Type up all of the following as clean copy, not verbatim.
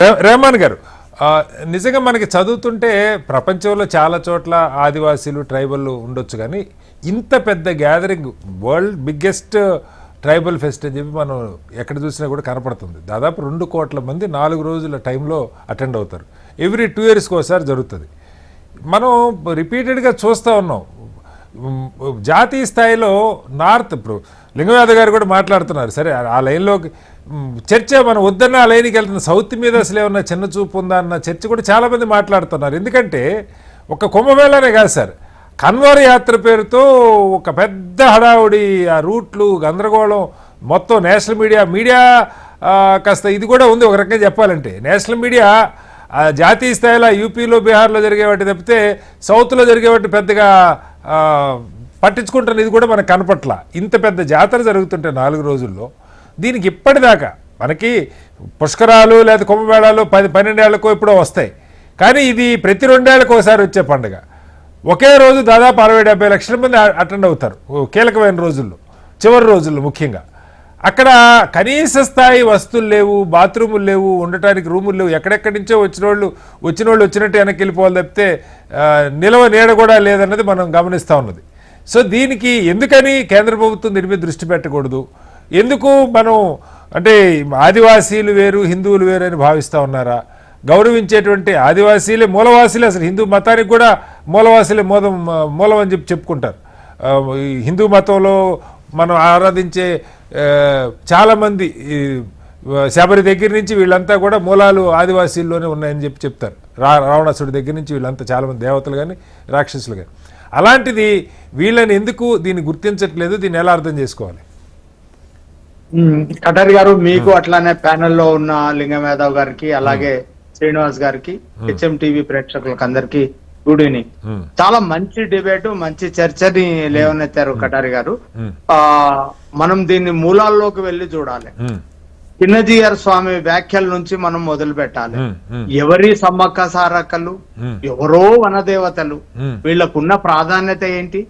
రెహమాన్ గారు, నిజంగా మనకి చదువుతుంటే ప్రపంచంలో చాలా చోట్ల ఆదివాసీలు ట్రైబల్ ఉండొచ్చు, కానీ ఇంత పెద్ద gathering, world biggest tribal pest అని చెప్పి మనం ఎక్కడ చూసినా కూడా కనపడుతుంది. దాదాపు 2 కోట్ల మంది 4 రోజుల టైంలో అటెండ్ అవుతారు. ఎవ్రీ 2 ఇయర్స్కి ఒకసారి జరుగుతుంది. మనం రిపీటెడ్గా చూస్తూ ఉన్నాం. జాతీయ స్థాయిలో నార్త్, ఇప్పుడు లింగయాదవ్ గారు కూడా మాట్లాడుతున్నారు, సరే ఆ లైన్లో చర్చ మనం వద్దన్న ఆ లైన్కి వెళ్తున్న, సౌత్ మీద అసలు ఏమన్నా చిన్న చూపు ఉందా అన్న చర్చ కూడా చాలామంది మాట్లాడుతున్నారు. ఎందుకంటే ఒక కుంభమేళానే కాదు సార్, కన్వర్ యాత్ర పేరుతో ఒక పెద్ద హడావుడి, ఆ రూట్లు గందరగోళం, మొత్తం నేషనల్ మీడియా కాస్త ఇది కూడా ఉంది. ఒక రకంగా చెప్పాలంటే నేషనల్ మీడియా జాతీయ స్థాయిలో యూపీలో బీహార్లో జరిగే వాటి తప్పితే సౌత్లో జరిగే వాటి పెద్దగా పట్టించుకుంటున్న ఇది కూడా మనకు కనపట్ల. ఇంత పెద్ద జాతర జరుగుతుంటే 4 రోజుల్లో దీనికి ఇప్పటిదాకా మనకి పుష్కరాలు లేదా కుంభమేళాలు 10-12 ఏళ్లకో ఎప్పుడో వస్తాయి, కానీ ఇది ప్రతి 2 ఏళ్లకు ఒకసారి వచ్చే పండుగ. ఒకే రోజు దాదాపు 60-70 లక్షల మంది అటెండ్ అవుతారు కీలకమైన రోజుల్లో, చివరి రోజుల్లో ముఖ్యంగా. అక్కడ కనీస స్థాయి వస్తువులు లేవు, బాత్రూములు లేవు, ఉండటానికి రూములు లేవు. ఎక్కడెక్కడి నుంచో వచ్చిన వాళ్ళు వచ్చినట్టు వెనక్కి వెళ్ళిపోవాలి తప్పితే నిలవ నీడ కూడా లేదన్నది మనం గమనిస్తూ ఉన్నది. సో దీనికి ఎందుకని కేంద్ర ప్రభుత్వం దీని మీద దృష్టి పెట్టకూడదు? ఎందుకు మనం అంటే ఆదివాసీలు వేరు హిందువులు వేరు అని భావిస్తూ ఉన్నారా? గౌరవించేటువంటి ఆదివాసీలే మూలవాసీలే, అసలు హిందూ మతానికి కూడా మూలవాసీలే మూలం అని చెప్పుకుంటారు. హిందూ మతంలో మనం ఆరాధించే చాలామంది శబరి దగ్గర నుంచి వీళ్ళంతా కూడా మూలాలు ఆదివాసీల్లోనే ఉన్నాయని చెప్తారు. రావణాసుడి దగ్గర నుంచి వీళ్ళంతా చాలామంది దేవతలు కానీ రాక్షసులు కానీ. అలాంటిది వీళ్ళని ఎందుకు దీన్ని గుర్తించట్లేదు? దీన్ని ఎలా అర్థం చేసుకోవాలి? కటారి గారు, మీకు అట్లానే ప్యానెల్లో ఉన్న లింగయాదవ్ గారికి, అలాగే శ్రీనివాస్ గారికి, హెచ్ఎం టీవీ ప్రేక్షకులకు అందరికి గుడ్ ఈవినింగ్. చాలా మంచి డిబేట్, మంచి చర్చని లేవనెత్తారు కటారి గారు. మనం దీన్ని మూలాల్లోకి వెళ్ళి చూడాలి. చిన్నజీఆర్ స్వామి వ్యాఖ్యల నుంచి మనం మొదలు పెట్టాలి. ఎవరి సమ్మక్క సారక్కలు, ఎవరో వనదేవతలు, వీళ్ళకున్న ప్రాధాన్యత ఏంటి,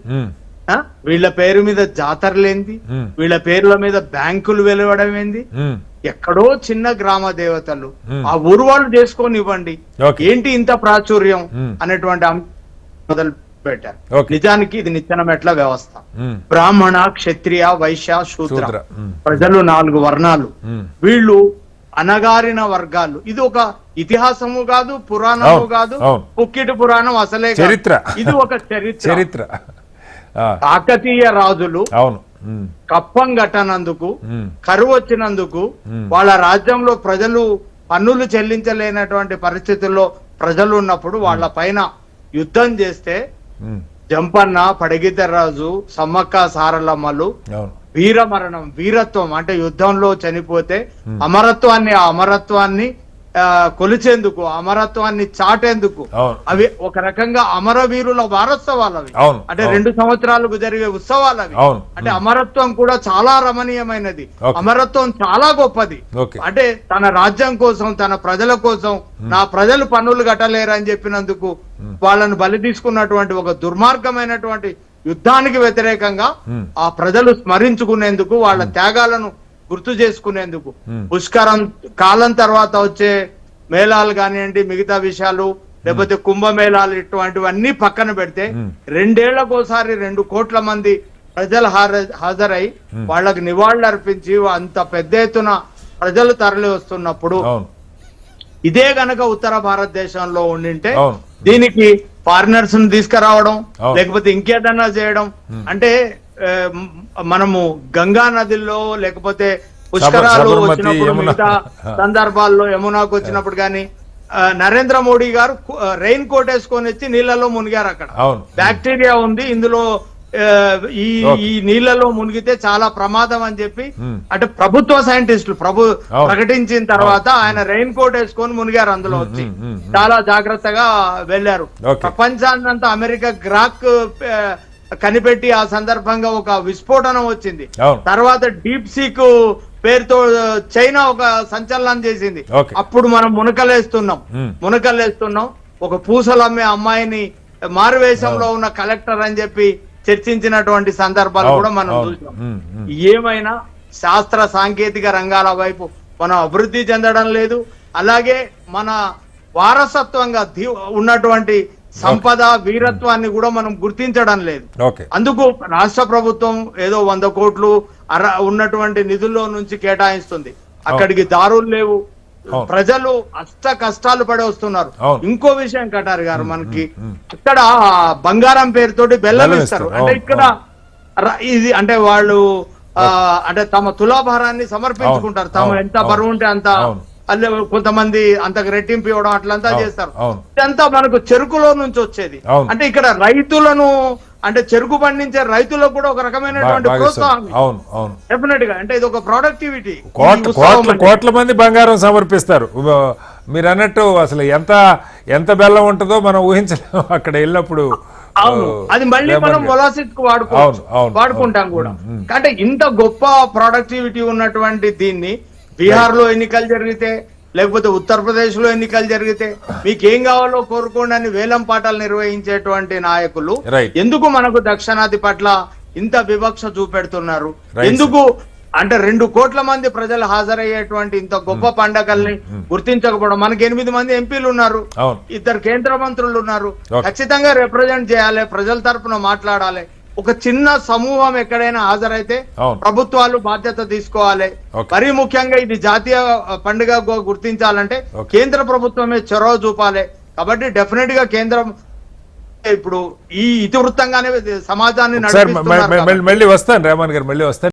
వీళ్ళ పేరు మీద జాతరలేంది, వీళ్ళ పేర్ల మీద బ్యాంకులు వెలువడం ఏంది, ఎక్కడో చిన్న గ్రామ దేవతలు ఆ ఊరు వాళ్ళు చేసుకొని ఇవ్వండి, ఏంటి ఇంత ప్రాచుర్యం అనేటువంటి మొదలు పెట్టారు. నిజానికి ఇది నిచ్చెనమెట్ల వ్యవస్థ. బ్రాహ్మణ, క్షత్రియ, వైశ్య, శూద్ర ప్రజలు 4 వర్ణాలు. వీళ్ళు అనగారిన వర్గాలు. ఇది ఒక ఇతిహాసము కాదు, పురాణము కాదు, పుక్కిటి పురాణం అసలే చరిత్ర. ఇది ఒక చరిత్ర. కాకతీయ రాజులు కప్పం గట్టనందుకు, కరువు వచ్చినందుకు, వాళ్ళ రాజ్యంలో ప్రజలు పన్నులు చెల్లించలేనటువంటి పరిస్థితుల్లో ప్రజలు ఉన్నప్పుడు వాళ్ళ పైన యుద్ధం చేస్తే జంపన్న, పడగిద్దరాజు, సమ్మక్క సారలమ్మలు వీరమరణం, వీరత్వం అంటే యుద్ధంలో చనిపోతే అమరత్వాన్ని కొలిచేందుకు, అమరత్వాన్ని చాటేందుకు అవి ఒక రకంగా అమరవీరుల వారోత్సవాలు అవి. అంటే 2 సంవత్సరాలకు జరిగే ఉత్సవాలు అవి. అంటే అమరత్వం కూడా చాలా రమణీయమైనది, అమరత్వం చాలా గొప్పది. అంటే తన రాజ్యం కోసం, తన ప్రజల కోసం, నా ప్రజలు పన్నులు కట్టలేరు అని చెప్పినందుకు వాళ్ళను బలి తీసుకున్నటువంటి ఒక దుర్మార్గమైనటువంటి యుద్ధానికి వ్యతిరేకంగా ఆ ప్రజలు స్మరించుకునేందుకు, వాళ్ళ త్యాగాలను గుర్తు చేసుకునేందుకు, పుష్కరం కాలం తర్వాత వచ్చే మేళాలు కానివ్వండి, మిగతా విషయాలు, లేకపోతే కుంభమేళాలు, ఇటువంటివన్నీ పక్కన పెడితే 2 ఏళ్లకోసారి 2 కోట్ల మంది ప్రజలు హాజరై వాళ్ళకి నివాళులు అర్పించి అంత పెద్ద ఎత్తున ప్రజలు తరలి వస్తున్నప్పుడు, ఇదే గనక ఉత్తర భారతదేశంలో ఉండింటే దీనికి ఫారినర్స్ ను తీసుకురావడం, లేకపోతే ఇంకేదన్నా చేయడం, అంటే మనము గంగా నదిలో లేకపోతే పుష్కరాలు వచ్చినప్పుడు, మిగతా సందర్భాల్లో యమునాకు వచ్చినప్పుడు కానీ నరేంద్ర మోడీ గారు రెయిన్ కోట్ వేసుకొని వచ్చి నీళ్లలో మునిగారు. అక్కడ బ్యాక్టీరియా ఉంది ఇందులో, ఈ నీళ్లలో మునిగితే చాలా ప్రమాదం అని చెప్పి, అంటే ప్రభుత్వ సైంటిస్టులు ప్రకటించిన తర్వాత ఆయన రెయిన్ కోట్ వేసుకొని మునిగారు. అందులో వచ్చి చాలా జాగ్రత్తగా వెళ్లారు. ప్రపంచాన్నంతా అమెరికా గ్రాక్ కనిపెట్టి ఆ సందర్భంగా ఒక విస్ఫోటనం వచ్చింది. తర్వాత డీప్ సీక్ పేరుతో చైనా ఒక సంచలనం చేసింది. అప్పుడు మనం మునకలేస్తున్నాం. ఒక పూసలు అమ్మే అమ్మాయిని మారువేషంలో ఉన్న కలెక్టర్ అని చెప్పి చర్చించినటువంటి సందర్భాలు కూడా మనం చూసాం. ఏమైనా శాస్త్ర సాంకేతిక రంగాల వైపు మనం అభివృద్ధి చెందడం లేదు. అలాగే మన వారసత్వంగా ఉన్నటువంటి సంపద వీరత్వాన్ని కూడా మనం గుర్తించడం లేదు. ఓకే. అందుకు రాష్ట్ర ప్రభుత్వం ఏదో 100 కోట్లు ఉన్నటువంటి నిధుల్లో నుంచి కేటాయిస్తుంది, అక్కడికి దారులు లేవు, ప్రజలు అష్ట కష్టాలు పడి వస్తున్నారు. ఇంకో విషయం కటారి గారు, మనకి ఇక్కడ బంగారం పేరుతోటి బెల్లం ఇస్తారు. అంటే ఇక్కడ ఇది అంటే వాళ్ళు అంటే తమ తులాభారాన్ని సమర్పించుకుంటారు, తమ ఎంత బరువు ఉంటే అంత, కొంతమంది అంతకు రెట్టింపు ఇవ్వడం అట్లంతా చేస్తారు. ఇదంతా మనకు చెరుకులో నుంచి వచ్చేది. అంటే ఇక్కడ రైతులను అంటే చెరుకు పండించే రైతులకు కూడా ఒక రకమైనటువంటి ప్రోత్సాహం డెఫినెట్ గా. అంటే ఇది ఒక ప్రొడక్టివిటీ. కోట్ల మంది బంగారం సమర్పిస్తారు. మీరు అన్నట్టు అసలు ఎంత బెల్లం ఉంటుందో మనం ఊహించలేము అక్కడ వెళ్ళినప్పుడు. అవును, అది మళ్ళీ మనం మొలాసిస్ కు వాడుకుంటాం కూడా. అంటే ఇంత గొప్ప ప్రొడక్టివిటీ ఉన్నటువంటి దీన్ని బీహార్ లో ఎన్నికలు జరిగితే, లేకపోతే ఉత్తరప్రదేశ్ లో ఎన్నికలు జరిగితే మీకేం కావాలో కోరుకోండి అని వేలం పాటలు నిర్వహించేటువంటి నాయకులు ఎందుకు మనకు దక్షిణాది పట్ల ఇంత వివక్ష చూపెడుతున్నారు? ఎందుకు అంటే 2 కోట్ల మంది ప్రజలు హాజరయ్యేటువంటి ఇంత గొప్ప పండగల్ని గుర్తించకపోవడం? మనకి 8 మంది ఎంపీలు ఉన్నారు, 2 కేంద్ర మంత్రులు ఉన్నారు, ఖచ్చితంగా రిప్రజెంట్ చేయాలి, ప్రజల తరపున మాట్లాడాలి. ఒక చిన్న సమూహం ఎక్కడైనా హాజరైతే ప్రభుత్వాలు బాధ్యత తీసుకోవాలి. మరీ ముఖ్యంగా ఇది జాతీయ పండుగ గుర్తించాలంటే కేంద్ర ప్రభుత్వమే చొరవ చూపాలి. కాబట్టి డెఫినెట్ గా కేంద్రం ఇప్పుడు ఈ ఇతివృత్తంగానే సమాజాన్ని నడిపిస్తున్నారు. మళ్ళీ వస్తాను, రేవంత్ గారు మళ్ళీ వస్తాను.